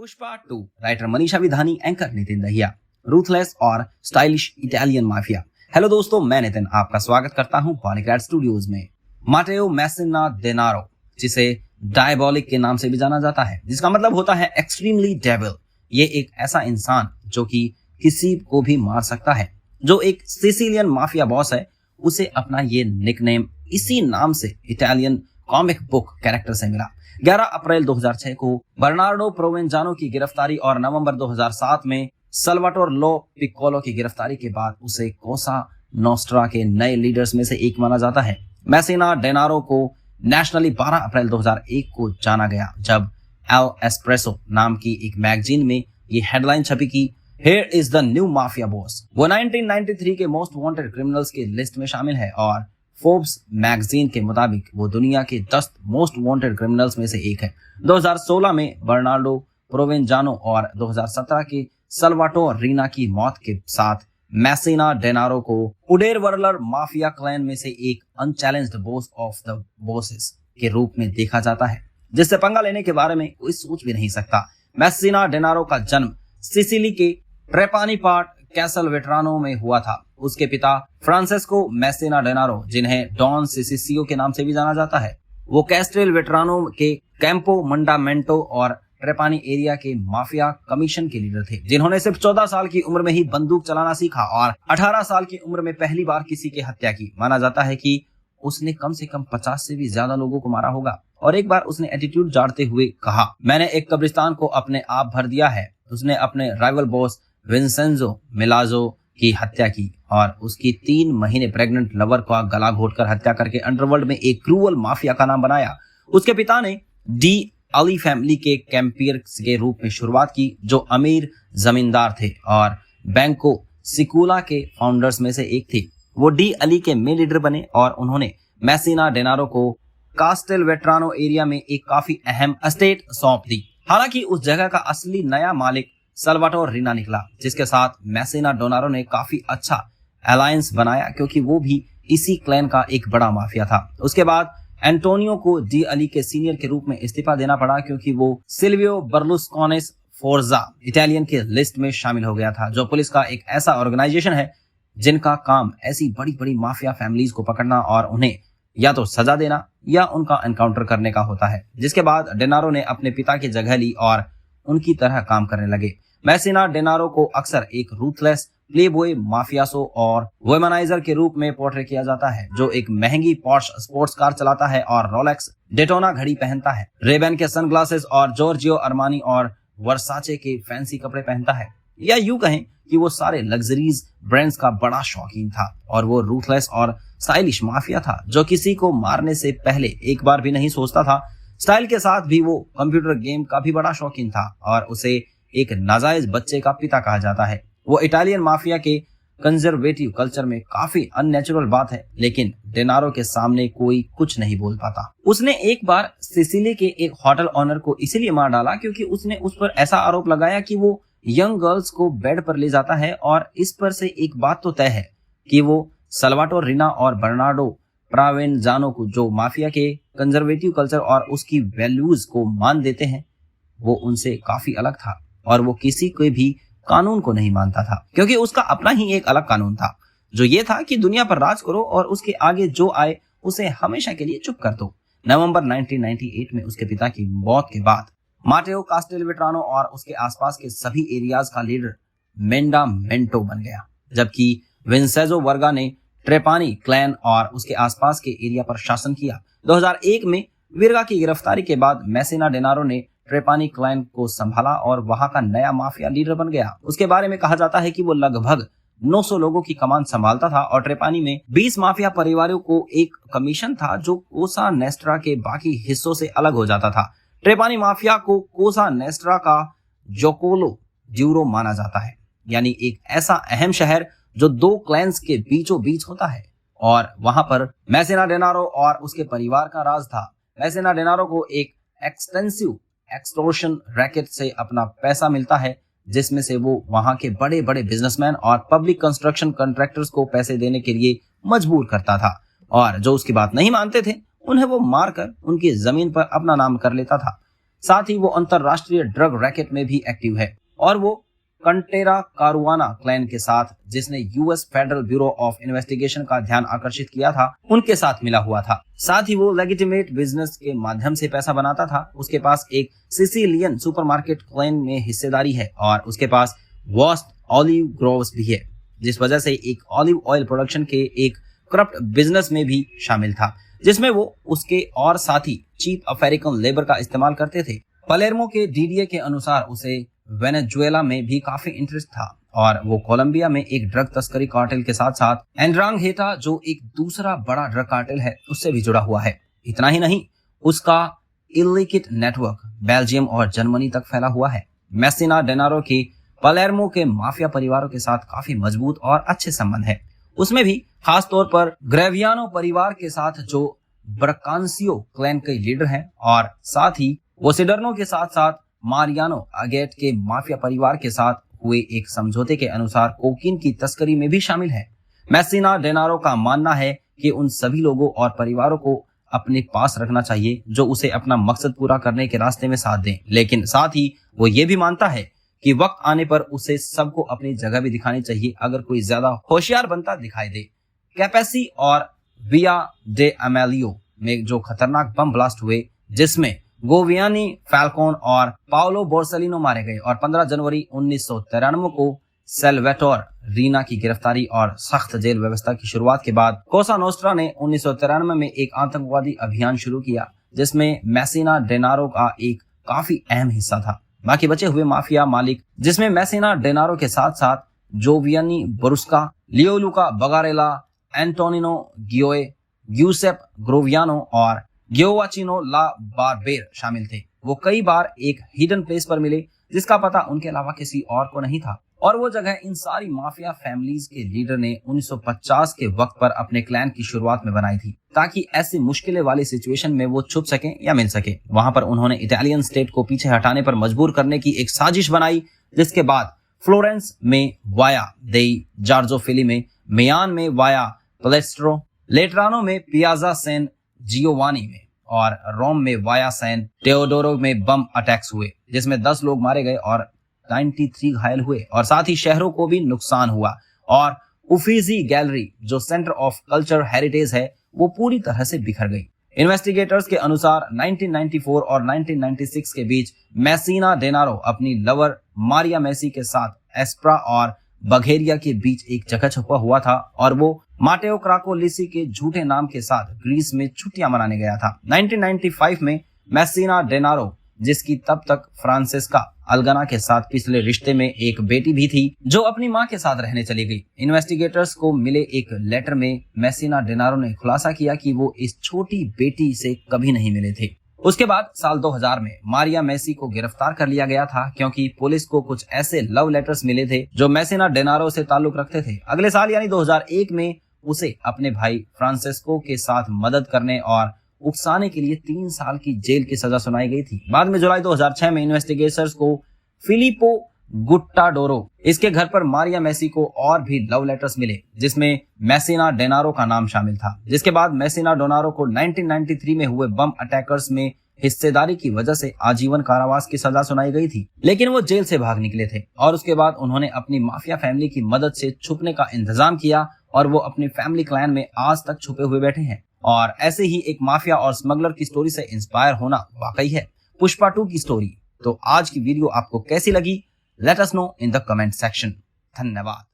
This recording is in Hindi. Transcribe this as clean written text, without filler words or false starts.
Pushpa 2 writer Manisha Vidhani, anchor Nitin Dahiya, ruthless और स्टाइलिश इटालियन माफिया। हेलो दोस्तों, मैं नितिन आपका स्वागत करता हूं पॉलीग्राफ स्टूडियोज में। माटेओ मैसिना डेनारो, जिसे डायबॉलिक के नाम से भी जाना जाता है, जिसका मतलब होता है एक्सट्रीमली डेविल। ये एक ऐसा इंसान जो कि किसी को भी मार सकता है। जो एक सिसिलियन माफिया बॉस है, उसे अपना ये निकनेम इसी नाम से इटालियन कॉमिक बुक कैरेक्टर से मिला। 11 अप्रैल 2006 को बर्नार्डो प्रोवेंजानो की गिरफ्तारी और नवंबर 2007 में सल्वाटोर लो पिक्कोलो की गिरफ्तारी के बाद उसे कोसा नोस्ट्रा के नए लीडर्स में से एक माना जाता है। मैसिना डेनारो को नेशनली 12 अप्रैल 2001 को जाना गया, जब एल एस्प्रेसो नाम की एक मैगजीन में ये हेडलाइन छपी कि here is the new mafia boss. वो 1993 के मोस्ट वांटेड क्रिमिनल्स की लिस्ट में शामिल है और फोर्ब्स मैगजीन के मुताबिक वो दुनिया के 10 मोस्ट वांटेड क्रिमिनल्स में से एक है। 2016 में बर्नार्डो प्रोवेंजानो और 2017 के सल्वाटोर रीना की मौत के साथ मैसिना डेनारो को उडेरवर्लर माफिया क्लैन में से एक unchallenged boss of the bosses के रूप में देखा जाता है, जिससे पंगा लेने के बारे में कोई सोच भी नहीं सकता। मैसिना डेनारो का जन्म सिसिली के ट्रेपानी पार्ट कैसल वेटरानो में हुआ था। उसके पिता फ्रांसेस्को मैसिना डेनारो, जिन्हें डॉन सिसिसियो के नाम से भी जाना जाता है, वो कैस्टेल वेटरानो के कैंपो मंडामेंटो और ट्रेपानी एरिया के माफिया कमीशन के लीडर थे, जिन्होंने सिर्फ 14 साल की उम्र में ही बंदूक चलाना सीखा और 18 साल की उम्र में पहली बार किसी की हत्या की। माना जाता है कि उसने कम से कम 50 से भी ज्यादा लोगों को मारा होगा। और एक बार उसने एटीट्यूड झाड़ते हुए कहा, मैंने एक कब्रिस्तान को अपने आप भर दिया है। उसने अपने राइवल बॉस विंसेंजो मिलाजो की हत्या की और उसकी 3 महीने प्रेग्नेंट लवर का गला घोटकर हत्या करके अंडरवर्ल्ड में एक क्रूअल माफिया का नाम बनाया। उसके पिता ने डी अली फैमिली के कैंपियर्स के रूप में शुरुआत की, जो अमीर जमींदार थे और बैंको सिकुला के फाउंडर्स में से एक थे। वो डी अली के मेन लीडर बने और उन्होंने मैसिना डेनारो को कास्टेल वेट्रानो एरिया में एक काफी अहम एस्टेट सौंप दी। हालांकि उस जगह का असली नया मालिक सल्वाटोर रीना निकला, जिसके साथ मैसिना डेनारो ने काफी अच्छा अलायंस बनाया, क्योंकि वो भी इसी क्लैन का एक बड़ा माफिया था। उसके बाद एंटोनियो को डी अली के सीनियर के रूप में इस्तीफा देना पड़ा, क्योंकि वो सिल्वियो बर्लुस्कोनेस फोर्जा इटालियन के लिस्ट में शामिल हो गया था, जो पुलिस का एक ऐसा ऑर्गेनाइजेशन है जिनका काम ऐसी बड़ी बड़ी माफिया फैमिलीज को पकड़ना और उन्हें या तो सजा देना या उनका एनकाउंटर करने का होता है। जिसके बाद डेनारो ने अपने पिता की जगह ली और उनकी तरह काम करने लगे। मैसिना डेनारो को अक्सर एक रूथलेस प्लेबॉय माफियासो और वोमेनाइजर के रूप में पोर्ट्रे किया जाता है, जो एक महंगी पॉर्श स्पोर्ट्स कार चलाता है और रोलेक्स डेटोना घड़ी पहनता है, रेबन के सनग्लासेस और जॉर्जियो अरमानी और वर्साचे के फैंसी कपड़े पहनता है। या यूं कहें कि वो सारे लग्जरीज ब्रांड्स का बड़ा शौकीन था और वो रूथलेस और स्टाइलिश माफिया था, जो किसी को मारने से पहले एक बार भी नहीं सोचता था। स्टाइल के साथ भी वो कंप्यूटर गेम का भी बड़ा शौकीन था और उसे एक नाजायज बच्चे का पिता कहा जाता है। वो इटालियन माफिया के कंजर्वेटिव कल्चर में काफी अननेचुरल बात है, लेकिन डेनारो के सामने कोई कुछ नहीं बोल पाता। उसने एक बार सिसिली के एक होटल ऑनर को इसीलिए मार डाला क्योंकि उसने उस पर ऐसा आरोप लगाया कि वो यंग गर्ल्स को बेड पर ले जाता है, और इस पर से एक बात तो तय है कि वो सल्वाटोर रीना और बर्नार्डो प्रोवेंजानो को, जो माफिया के कंजर्वेटिव कल्चर और उसकी वैल्यूज को मान देते हैं, वो उनसे काफी अलग था और वो किसी के भी कानून को नहीं मानता था, क्योंकि उसका अपना ही एक अलग कानून था, जो ये था कि दुनिया पर राज करो और उसके आगे जो आए उसे हमेशा के लिए चुप कर दो। नवंबर 1998 में उसके पिता की मौत के बाद माटेओ कास्टेलवेट्रानो और उसके आसपास के सभी एरियाज का लीडर मेंडामेंटो बन गया, जबकि विंसेजो वर्गा ने ट्रेपानी क्लैन और उसके आसपास के एरिया पर शासन किया। 2001 में विर्गा की गिरफ्तारी के बाद मैसिना डेनारो ने ट्रेपानी क्लैन को संभाला और वहां का नया माफिया लीडर बन गया। उसके बारे में कहा जाता है कि वो लगभग 900 लोगों की कमान संभालता था और ट्रेपानी में 20 माफिया परिवारों को एक कमीशन था, जो कोसा नेस्ट्रा के बाकी हिस्सों से अलग हो जाता था। ट्रेपानी माफिया को कोसा नेस्ट्रा का जोकोलो ड्यूरो माना जाता है, यानी एक ऐसा अहम शहर जो 2 क्लैंस के बीचों बीच होता है, और वहां पर मैसिना डेनारो और उसके परिवार का राज था। मैसिना डेनारो को एक एक्सटेंसिव एक्सटॉर्शन रैकेट से अपना पैसा मिलता है, जिसमें से वो वहां के बड़े बड़े बिजनेसमैन और पब्लिक कंस्ट्रक्शन कॉन्ट्रैक्टर्स को पैसे देने के लिए मजबूर करता था, और जो उसकी बात नहीं मानते थे उन्हें वो मारकर उनकी जमीन पर अपना नाम कर लेता था। साथ ही वो अंतरराष्ट्रीय ड्रग रैकेट में भी एक्टिव है और वो कंटेरा कारुआना क्लैन के साथ, जिसने US federal bureau of investigation का ध्यान आकर्षित किया था, उनके साथ मिला हुआ था। साथ ही वो लेजिटिमेट बिजनेस के माध्यम से पैसा बनाता था। उसके पास एक सिसिलियन सुपरमार्केट क्लैन में हिस्सेदारी है और उसके पास वास्ट ऑलिव ग्रोव्स भी है, जिस वजह से एक ऑलिव ऑयल प्रोडक्शन के एक करप्ट बिजनेस में भी शामिल था, जिसमें वो उसके और साथी चीप अफ्रीकन लेबर का इस्तेमाल करते थे। पलेर्मो के डीडीए के अनुसार उसे वेनेजुएला में भी काफी इंटरेस्ट था और वो कोलंबिया में एक ड्रग तस्करी कार्टेल के साथ साथ एंड्रांघेटा, जो एक दूसरा बड़ा ड्रग कार्टेल है, उससे भी जुड़ा हुआ है। इतना ही नहीं, उसका इलिसिट नेटवर्क बेल्जियम और जर्मनी तक फैला हुआ है। मेसिना डेनारो की पलेर्मो के माफिया परिवारों के साथ काफी मजबूत और अच्छे संबंध है। उसमें भी खास तौर पर ग्रेवियानो परिवार के साथ, जो ब्रकांसियो क्लैन के लीडर हैं, और साथ ही वो सिडर्नो के साथ साथ मारियानो अगेट के माफिया परिवार के साथ हुए एक समझौते के अनुसार कोकीन की तस्करी में भी शामिल है। मेसिना डेनारो का मानना है कि उन सभी लोगों और परिवारों को अपने पास रखना चाहिए जो उसे अपना मकसद पूरा करने के रास्ते में साथ दें, लेकिन साथ ही वो ये भी मानता है कि वक्त आने पर उसे सबको अपनी जगह भी दिखानी चाहिए अगर कोई ज्यादा होशियार बनता दिखाई दे। कैपेसी और विया डे अमेलियो में जो खतरनाक बम ब्लास्ट हुए, जिसमें गोवियानी फैल्कोन और पाओलो बोर्सेलिनो मारे गए, और 15 जनवरी 1993 को सेल्वेटोर रीना की गिरफ्तारी और सख्त जेल व्यवस्था की शुरुआत के बाद कोसा नोस्ट्रा ने 1993 में एक आतंकवादी अभियान शुरू किया, जिसमें मेसिना डेनारो का एक काफी अहम हिस्सा था। बाकी बचे हुए माफिया मालिक, जिसमें मेसिना डेनारो के साथ साथ जोवियानी बोरुस्का, लियोलुका बगारेला, एंटोनिनो गियोए, ग्यूसेप ग्रोवियानो और गियोवाचिनो ला बारबेर शामिल थे। वो कई बार एक हिडन प्लेस पर मिले जिसका पता उनके अलावा किसी और को नहीं था, और वो जगह इन सारी माफिया फैमिलीज के लीडर ने 1950 के वक्त पर अपने क्लैन की शुरुआत में बनाई थी, ताकि ऐसी मुश्किलें वाली सिचुएशन में वो छुप सके या मिल सके। वहां पर उन्होंने इटालियन स्टेट को पीछे हटाने पर मजबूर करने की एक साजिश बनाई, जिसके बाद फ्लोरेंस में वाया देई जार्जोफिली में, मियान में वाया पलेस्ट्रो, लेटरानो में पियाजा सैन जियोवानी में, और रोम में वाया सैन टेओडोरो में बम अटैक्स हुए, जिसमें 10 लोग मारे गए और 93 घायल हुए, और साथ ही शहरों को भी नुकसान हुआ। और उफीजी गैलरी, जो सेंटर ऑफ कल्चर हेरिटेज है, वो पूरी तरह से बिखर गई। इन्वेस्टिगेटर्स के अनुसार 1994 और 1996 के बीच मेसिना डेनारो अपनी लवर मारिया मेसी के साथ एस्प्रा और बघेरिया के बीच एक जगह छुपा हुआ था, और वो माटेओ क्राकोलिसी के झूठे नाम के साथ ग्रीस में छुट्टियां मनाने गया था। 1995 में मेसिना डेनारो, जिसकी तब तक फ्रांसेस्का अलगना के साथ पिछले रिश्ते में एक बेटी भी थी, जो अपनी मां के साथ रहने चली गई। इन्वेस्टिगेटर्स को मिले एक लेटर में मेसिना डेनारो ने खुलासा किया कि वो इस छोटी बेटी से कभी नहीं मिले थे। उसके बाद साल 2000 में मारिया मेसी को गिरफ्तार कर लिया गया था, क्योंकि पुलिस को कुछ ऐसे लव लेटर्स मिले थे जो मेसिना डेनारो से ताल्लुक रखते थे। अगले साल यानी 2001 में उसे अपने भाई फ्रांसेस्को के साथ मदद करने और उकसाने के लिए 3 साल की जेल की सजा सुनाई गई थी। बाद में जुलाई 2006 में इन्वेस्टिगेटर्स को फिलिपो गुट्टाडोरो, इसके घर पर मारिया मेसी को और भी लव लेटर्स मिले, जिसमें मेसिना डेनारो का नाम शामिल था। जिसके बाद मेसिना डेनारो को 1993 में हुए बम अटैकर्स में हिस्सेदारी की वजह से आजीवन कारावास की सजा सुनाई गई थी, लेकिन वो जेल से भाग निकले थे, और उसके बाद उन्होंने अपनी माफिया फैमिली की मदद से छुपने का इंतजाम किया, और वो अपनी फैमिली क्लैन में आज तक छुपे हुए बैठे हैं। और ऐसे ही एक माफिया और स्मगलर की स्टोरी से इंस्पायर होना वाकई है पुष्पा 2 की स्टोरी। तो आज की वीडियो आपको कैसी लगी? Let us know in the comment section. धन्यवाद।